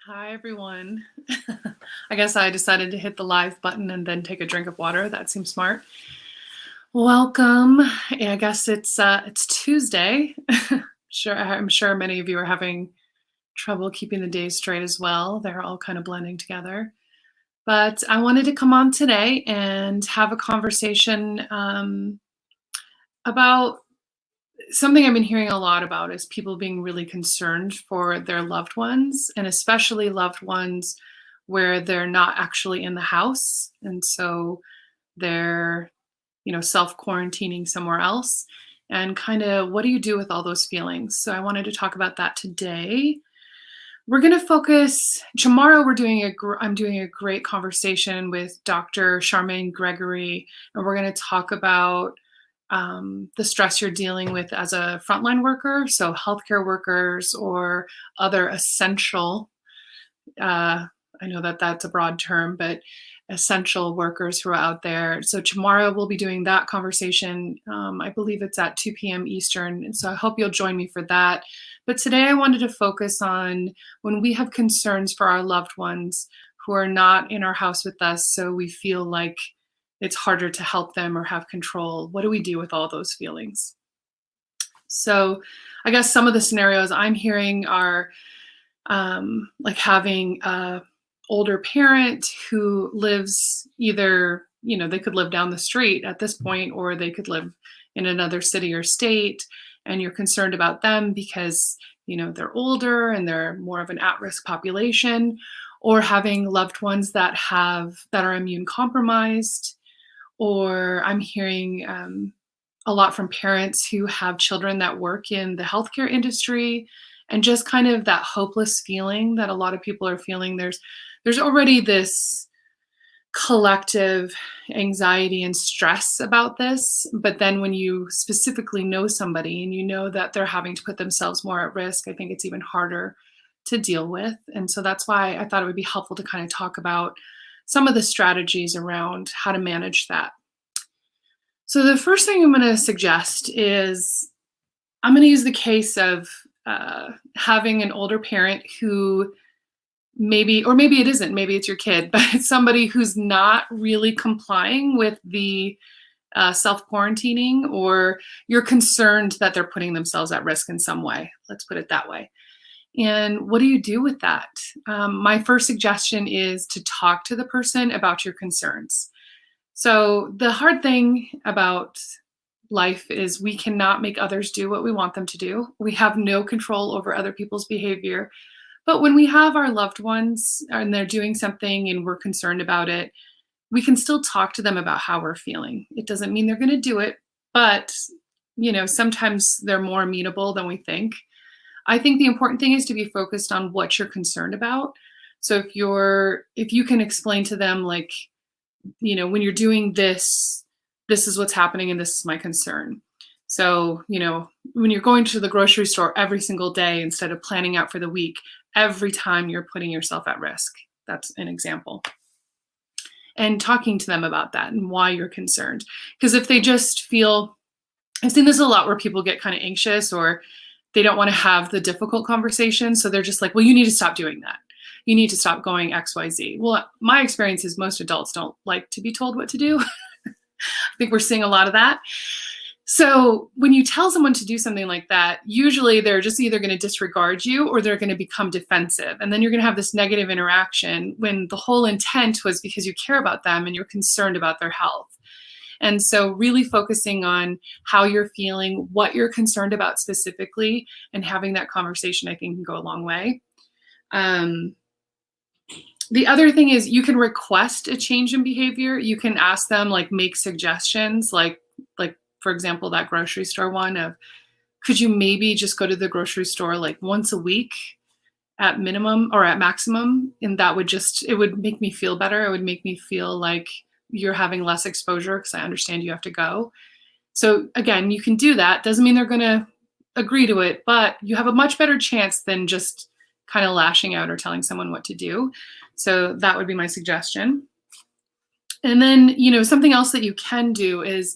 Hi, everyone. I guess I decided to hit the live button and then take a drink of water. That seems smart. Welcome. Yeah, I guess it's Tuesday. I'm sure many of you are having trouble keeping the days straight as well. They're all kind of blending together. But I wanted to come on today and have a conversation about something I've been hearing a lot about is people being really concerned for their loved ones, and especially loved ones where they're not actually in the house. And so they're, self-quarantining somewhere else. And kind of what do you do with all those feelings? So I wanted to talk about that today. We're going to focus tomorrow. I'm doing a great conversation with Dr. Charmaine Gregory, and we're going to talk about the stress you're dealing with as a frontline worker, so healthcare workers or other essential, I know that that's a broad term, but essential workers who are out there. So tomorrow we'll be doing that conversation. I believe it's at 2 p.m. Eastern, and so I hope you'll join me for that. But today I wanted to focus on when we have concerns for our loved ones who are not in our house with us, so we feel like it's harder to help them or have control. What do we do with all those feelings? So I guess some of the scenarios I'm hearing are like having a older parent who lives either, they could live down the street at this point, or they could live in another city or state, and you're concerned about them because, they're older and they're more of an at-risk population, or having loved ones that are immune compromised. Or I'm hearing a lot from parents who have children that work in the healthcare industry, and just kind of that hopeless feeling that a lot of people are feeling. There's already this collective anxiety and stress about this, but then when you specifically know somebody and you know that they're having to put themselves more at risk, I think it's even harder to deal with. And so that's why I thought it would be helpful to kind of talk about some of the strategies around how to manage that. So the first thing I'm going to suggest is I'm going to use the case of having an older parent who maybe it isn't, maybe it's your kid, but it's somebody who's not really complying with the self-quarantining, or you're concerned that they're putting themselves at risk in some way. Let's put it that way. And what do you do with that? My first suggestion is to talk to the person about your concerns. So the hard thing about life is we cannot make others do what we want them to do. We have no control over other people's behavior. But when we have our loved ones and they're doing something and we're concerned about it, we can still talk to them about how we're feeling. It doesn't mean they're going to do it, but sometimes they're more amenable than we think. I think the important thing is to be focused on what you're concerned about. So if you can explain to them, like, when you're doing this, this is what's happening and this is my concern. So, when you're going to the grocery store every single day instead of planning out for the week, every time you're putting yourself at risk. That's an example. And talking to them about that and why you're concerned. Because if they just feel, I've seen this a lot where people get kind of anxious or they don't want to have the difficult conversation. So they're just like, well, you need to stop doing that. You need to stop going XYZ. Well, my experience is most adults don't like to be told what to do. I think we're seeing a lot of that. So when you tell someone to do something like that, usually they're just either going to disregard you or they're going to become defensive. And then you're going to have this negative interaction when the whole intent was because you care about them and you're concerned about their health. And so really focusing on how you're feeling, what you're concerned about specifically, and having that conversation, I think, can go a long way. The other thing is you can request a change in behavior. You can ask them, like, make suggestions, like for example, that grocery store one of, could you maybe just go to the grocery store like once a week at minimum or at maximum? And that would it would make me feel better. It would make me feel like you're having less exposure because I understand you have to go. So again, you can do that. Doesn't mean they're going to agree to it, but you have a much better chance than just kind of lashing out or telling someone what to do. So that would be my suggestion. And then, something else that you can do is,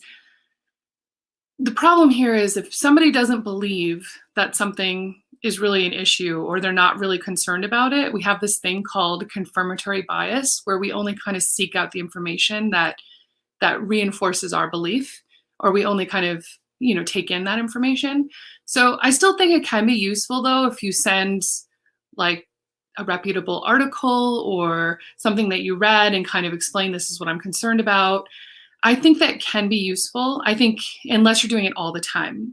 the problem here is if somebody doesn't believe that something is really an issue, or they're not really concerned about it, we have this thing called confirmatory bias, where we only kind of seek out the information that reinforces our belief, or we only kind of, take in that information. So I still think it can be useful, though, if you send like a reputable article or something that you read and kind of explain, this is what I'm concerned about. I think that can be useful. I think, unless you're doing it all the time.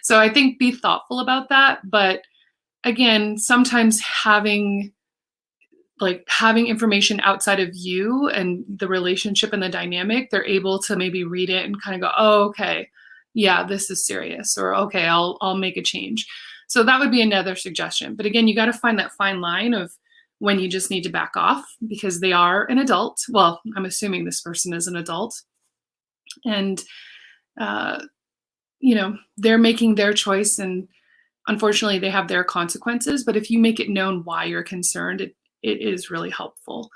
So I think be thoughtful about that. But again, sometimes having information outside of you and the relationship and the dynamic, they're able to maybe read it and kind of go, oh, okay, yeah, this is serious, or okay, I'll make a change. So that would be another suggestion. But again, you got to find that fine line of when you just need to back off because they are an adult. Well, I'm assuming this person is an adult, and they're making their choice, and unfortunately they have their consequences. But if you make it known why you're concerned, it is really helpful.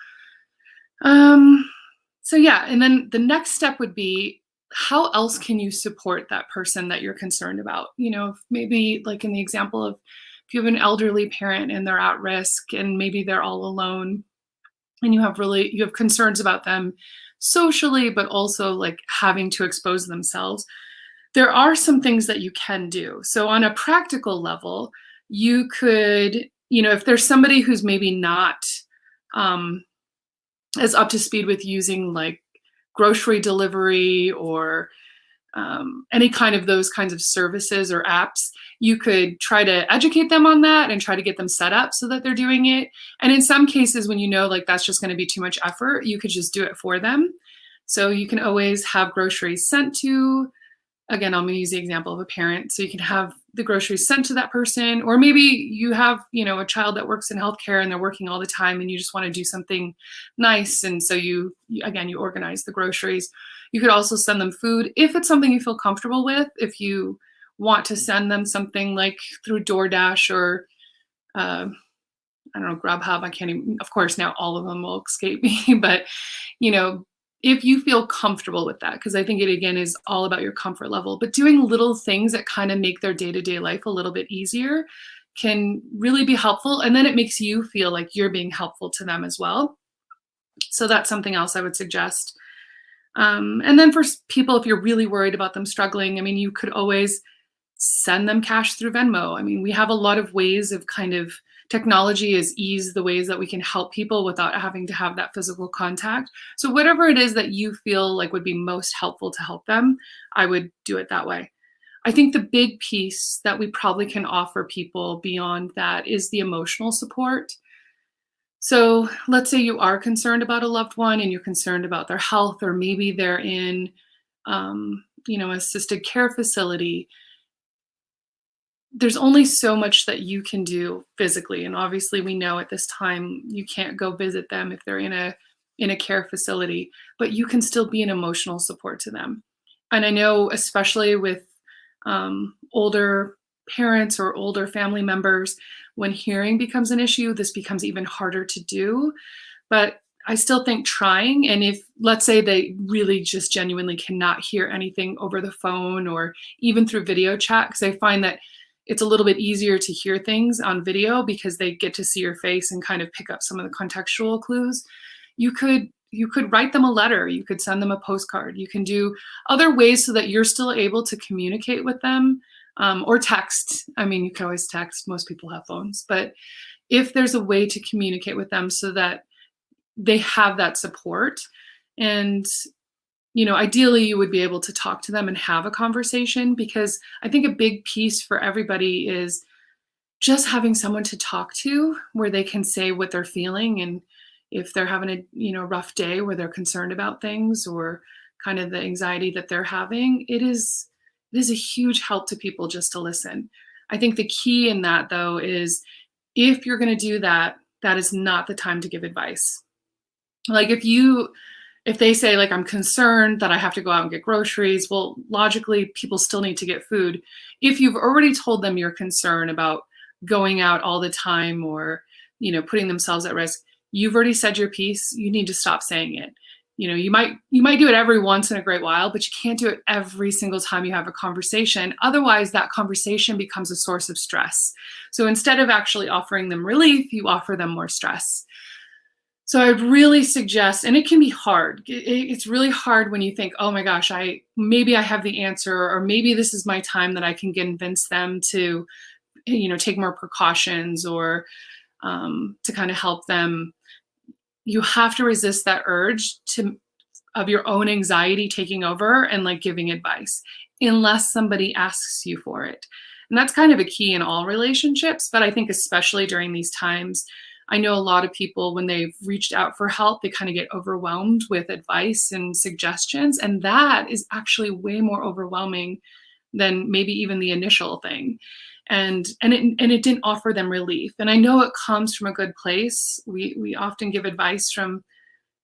So yeah, and then the next step would be, how else can you support that person that you're concerned about? Maybe like in the example of, if you have an elderly parent and they're at risk and maybe they're all alone, and you have concerns about them socially, but also like having to expose themselves, there are some things that you can do. So on a practical level, you could, if there's somebody who's maybe not as up to speed with using like grocery delivery or any kind of those kinds of services or apps, you could try to educate them on that and try to get them set up so that they're doing it. And in some cases, when like that's just going to be too much effort, you could just do it for them. So you can always have groceries sent to, again, I'm going to use the example of a parent. So you can have the groceries sent to that person, or maybe you have, a child that works in healthcare and they're working all the time and you just want to do something nice. And so you organize the groceries. You could also send them food if it's something you feel comfortable with. If you want to send them something like through DoorDash or, I don't know, Grubhub, I can't even, of course, now all of them will escape me, but, if you feel comfortable with that, because I think it, again, is all about your comfort level, but doing little things that kind of make their day-to-day life a little bit easier can really be helpful. And then it makes you feel like you're being helpful to them as well. So that's something else I would suggest. And then for people, if you're really worried about them struggling, you could always send them cash through Venmo. We have a lot of ways of technology has eased the ways that we can help people without having to have that physical contact. So whatever it is that you feel like would be most helpful to help them, I would do it that way. I think the big piece that we probably can offer people beyond that is the emotional support. So let's say you are concerned about a loved one and you're concerned about their health, or maybe they're in, assisted care facility. There's only so much that you can do physically. And obviously we know at this time you can't go visit them if they're in a care facility, but you can still be an emotional support to them. And I know, especially with older parents or older family members, when hearing becomes an issue, this becomes even harder to do. But I still think trying, and if, let's say, they really just genuinely cannot hear anything over the phone or even through video chat, because I find that it's a little bit easier to hear things on video because they get to see your face and kind of pick up some of the contextual clues. You could write them a letter. You could send them a postcard. You can do other ways so that you're still able to communicate with them, or text. You can always text. Most people have phones. But if there's a way to communicate with them so that they have that support, and ideally you would be able to talk to them and have a conversation, because I think a big piece for everybody is just having someone to talk to where they can say what they're feeling. And if they're having a rough day where they're concerned about things or kind of the anxiety that they're having, it is a huge help to people just to listen. I think the key in that, though, is if you're going to do that, that is not the time to give advice. Like if they say, like, I'm concerned that I have to go out and get groceries, well, logically, people still need to get food. If you've already told them your concern about going out all the time or, putting themselves at risk, you've already said your piece. You need to stop saying it. You might do it every once in a great while, but you can't do it every single time you have a conversation. Otherwise, that conversation becomes a source of stress. So instead of actually offering them relief, you offer them more stress. So I'd really suggest, and it can be hard. It's really hard when you think, oh my gosh, maybe I have the answer, or maybe this is my time that I can convince them to, take more precautions, or to kind of help them. You have to resist that urge of your own anxiety taking over and like giving advice, unless somebody asks you for it. And that's kind of a key in all relationships, but I think especially during these times, I know a lot of people, when they've reached out for help, they kind of get overwhelmed with advice and suggestions. And that is actually way more overwhelming than maybe even the initial thing. And it didn't offer them relief. And I know it comes from a good place. We often give advice from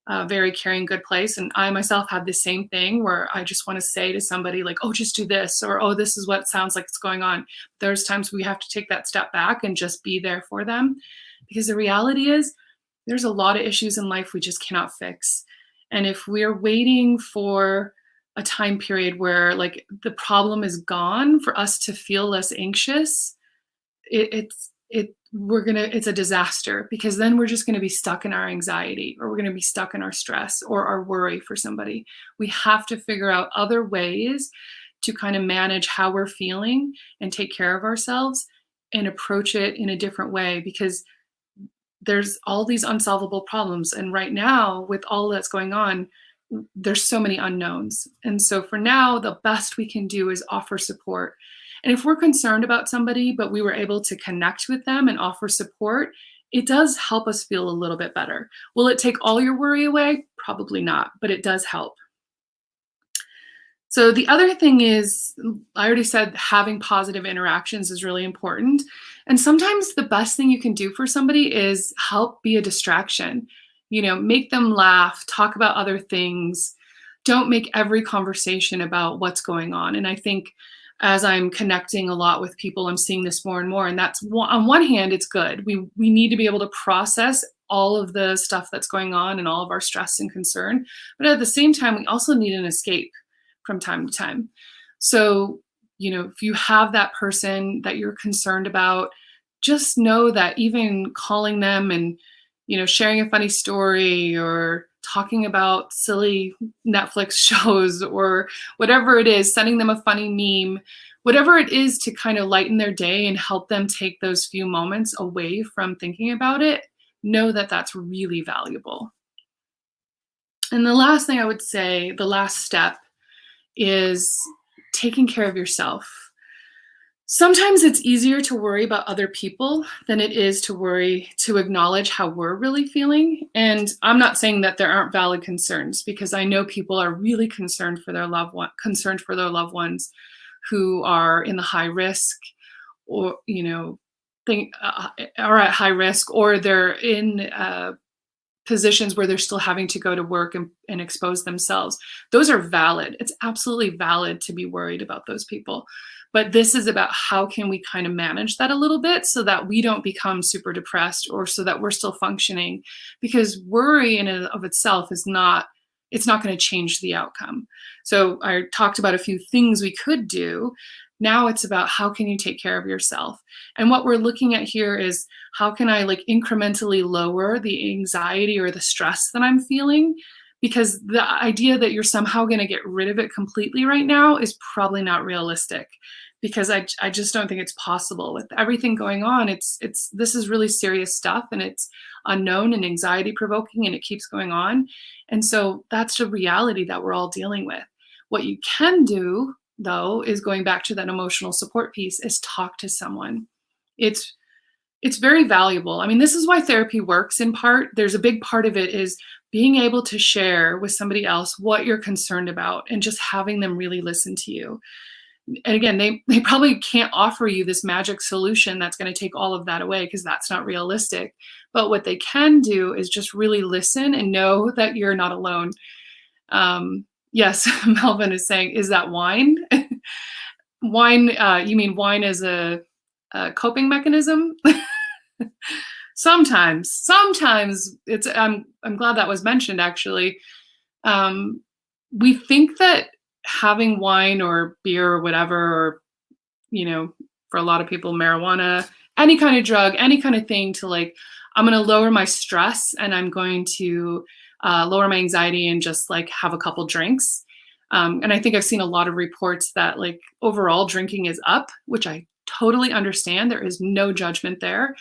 a very caring, good place. And I myself had the same thing where I just want to say to somebody like, oh, just do this, or, oh, this is what it sounds like it's going on. There's times we have to take that step back and just be there for them. Because the reality is there's a lot of issues in life we just cannot fix. And if we're waiting for a time period where like the problem is gone for us to feel less anxious, it's a disaster, because then we're just going to be stuck in our anxiety, or we're going to be stuck in our stress or our worry for somebody. We have to figure out other ways to kind of manage how we're feeling and take care of ourselves and approach it in a different way, because there's all these unsolvable problems. And right now, with all that's going on, there's so many unknowns. And so for now, the best we can do is offer support. And if we're concerned about somebody, but we were able to connect with them and offer support, it does help us feel a little bit better. Will it take all your worry away? Probably not, but it does help. So the other thing is, I already said having positive interactions is really important. And sometimes the best thing you can do for somebody is help be a distraction. Make them laugh, talk about other things. Don't make every conversation about what's going on. And I think as I'm connecting a lot with people, I'm seeing this more and more. And that's, on one hand, it's good. We need to be able to process all of the stuff that's going on and all of our stress and concern. But at the same time, we also need an escape from time to time. So, if you have that person that you're concerned about, just know that even calling them and, sharing a funny story or talking about silly Netflix shows or whatever it is, sending them a funny meme, whatever it is to kind of lighten their day and help them take those few moments away from thinking about it, know that that's really valuable. And the last thing I would say, the last step, is taking care of yourself. Sometimes it's easier to worry about other people than it is to acknowledge how we're really feeling. And I'm not saying that there aren't valid concerns, because I know people are really concerned for their loved ones who are in the high risk, or are at high risk, or they're in positions where they're still having to go to work and expose themselves. Those are valid. It's absolutely valid to be worried about those people. But this is about how can we kind of manage that a little bit so that we don't become super depressed, or so that we're still functioning, because worry in and of itself it's not going to change the outcome. So I talked about a few things we could do. Now it's about how can you take care of yourself? And what we're looking at here is, how can I like incrementally lower the anxiety or the stress that I'm feeling? Because the idea that you're somehow going to get rid of it completely right now is probably not realistic, because I just don't think it's possible with everything going on. This is really serious stuff, and it's unknown and anxiety provoking, and it keeps going on. And so that's the reality that we're all dealing with. What you can do, though, is going back to that emotional support piece, is talk to someone. It's very valuable. I mean, this is why therapy works in part. There's a big part of it is being able to share with somebody else what you're concerned about, and just having them really listen to you. And again, they probably can't offer you this magic solution that's going to take all of that away, because that's not realistic. But what they can do is just really listen and know that you're not alone. Yes, Melvin is saying, is that wine? Wine, you mean wine as a coping mechanism? Sometimes it's, I'm glad that was mentioned, actually. Um, we think that having wine or beer or whatever, or, you know, for a lot of people, marijuana, any kind of drug, any kind of thing to like, I'm going to lower my stress and I'm going to lower my anxiety and just like have a couple drinks. And I think I've seen a lot of reports that like overall drinking is up, which I totally understand. There is no judgment there.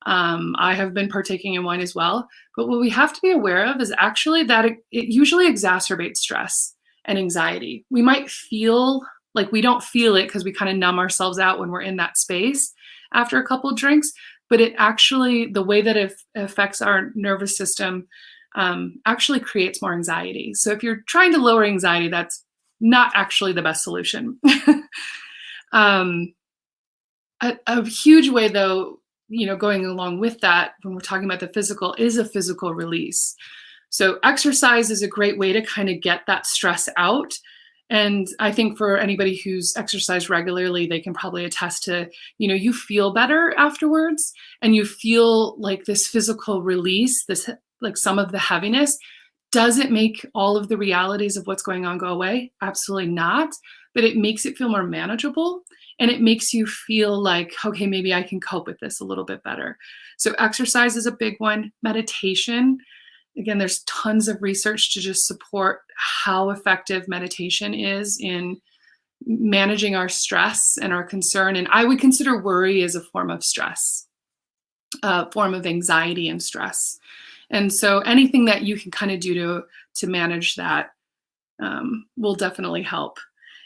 I have been partaking in wine as well. But what we have to be aware of is actually that it usually exacerbates stress and anxiety. We might feel like we don't feel it because we kind of numb ourselves out when we're in that space after a couple of drinks. But it actually, the way that it affects our nervous system actually creates more anxiety. So if you're trying to lower anxiety, that's not actually the best solution. um, a huge way, though, going along with that, when we're talking about the physical, is a physical release. So exercise is a great way to kind of get that stress out. And I think for anybody who's exercised regularly, they can probably attest to, you feel better afterwards and you feel like this physical release, this like some of the heaviness. Does it make all of the realities of what's going on go away? Absolutely not. But it makes it feel more manageable and it makes you feel like, okay, maybe I can cope with this a little bit better. So exercise is a big one. Meditation. Again, there's tons of research to just support how effective meditation is in managing our stress and our concern. And I would consider worry as a form of stress, a form of anxiety and stress. And so anything that you can kind of do to manage that will definitely help.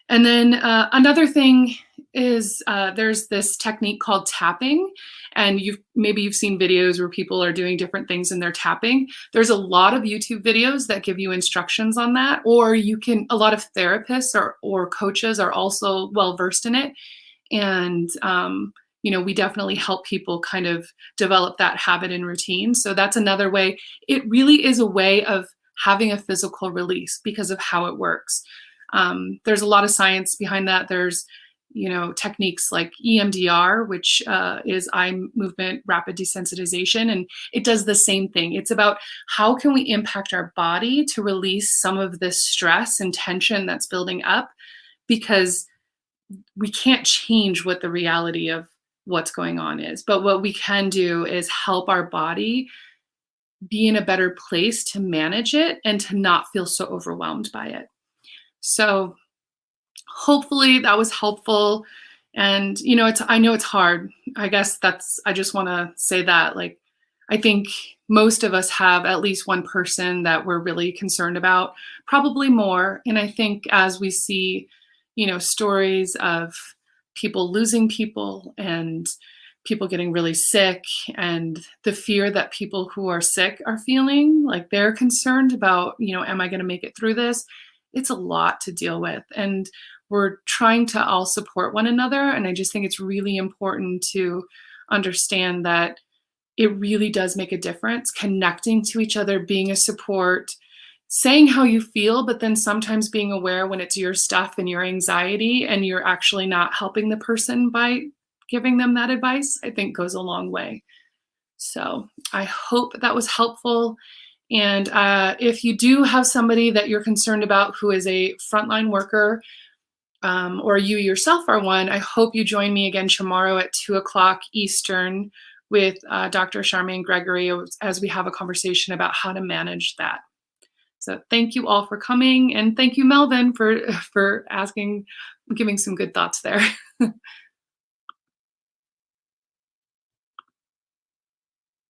And then another thing is there's this technique called tapping, and maybe you've seen videos where people are doing different things and they're tapping. There's a lot of YouTube videos that give you instructions on that, or a lot of therapists or coaches are also well versed in it. And we definitely help people kind of develop that habit and routine. So that's another way. It really is a way of having a physical release because of how it works. There's a lot of science behind that. There's, techniques like EMDR, which is eye movement rapid desensitization, and it does the same thing. It's about how can we impact our body to release some of this stress and tension that's building up, because we can't change what the reality of what's going on is. But what we can do is help our body be in a better place to manage it and to not feel so overwhelmed by it. So hopefully that was helpful. And, I know it's hard. I just want to say that, like, I think most of us have at least one person that we're really concerned about, probably more. And I think as we see, stories of people losing people and people getting really sick, and the fear that people who are sick are feeling, like they're concerned about, am I going to make it through this? It's a lot to deal with. And we're trying to all support one another. And I just think it's really important to understand that it really does make a difference, connecting to each other, being a support, saying how you feel, but then sometimes being aware when it's your stuff and your anxiety and you're actually not helping the person by giving them that advice, I think goes a long way. So I hope that was helpful. And if you do have somebody that you're concerned about who is a frontline worker, or you yourself are one, I hope you join me again tomorrow at 2:00 Eastern with Dr. Charmaine Gregory as we have a conversation about how to manage that. So thank you all for coming, and thank you, Melvin, for asking, giving some good thoughts there.